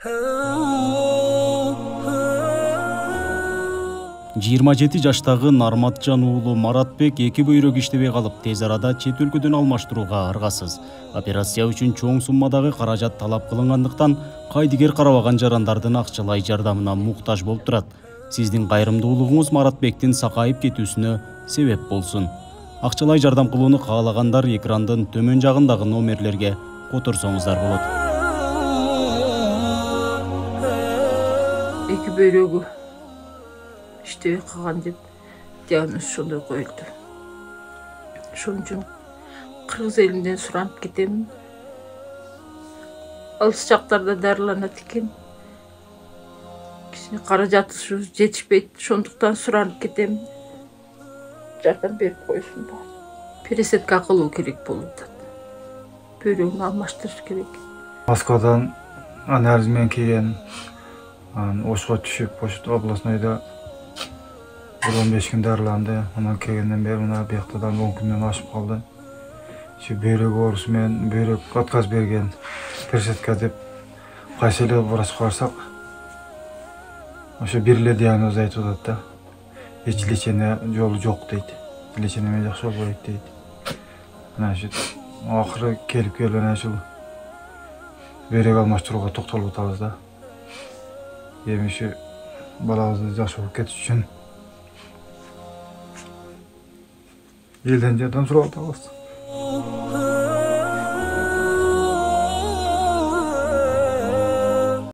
«27 жаштагы Нарматжан уулу Маратбек эки бөйрөк иштебей калып, тез арада чет өлкөдөн алмаштырууга аргасыз. Операция үчүн чоң суммадагы каражат талап кылынгандыктан, кайдыгер карабаган жарандардын акчалай жардамына муктаж болуп турат. Сиздин кайрымдуулугуңуз Маратбектин сакайып кетүүсүнө себеп болсун. Акчалай жардам кылууну каалагандар экрандын төмөн жагындагы номерлерге которсоңуздар болот. Эки бөйрөгү иштебей калган деп диагноз ошондой коюлду. Ошон үчүн кыргыз элинден суранып кетемин. Алыс жактарда дарыланат экен. Кичине каражаты жетишпейт, ошондуктан суранып кетемин. Жардам берип койсун. Пересадка кылуу керек болуп атат. Бөйрөгүн алмаштырыш керек. Москвадан анализ менен келген, Ошко түшүп, Ош областойдо 15 күн дарыланды. Анан келгенден бери мына бияктадан 10 күндөн ашып калды. Şu böyrek oorусу менен böyrek отказ берген, пересадка деп кайсы эле врачка барсак, ошо бир эле диагноз айтып атат да. Эч лечение жолу жок дейт. Лечение менен жакшы болбойт дейт. Мына ошо акыры келип келген ушул бөйрек алмаштырууга токтолуп атабыз да. Эми ушу балабызды жакшы болуп кетиш үчүн элден жардам сурап атабыз.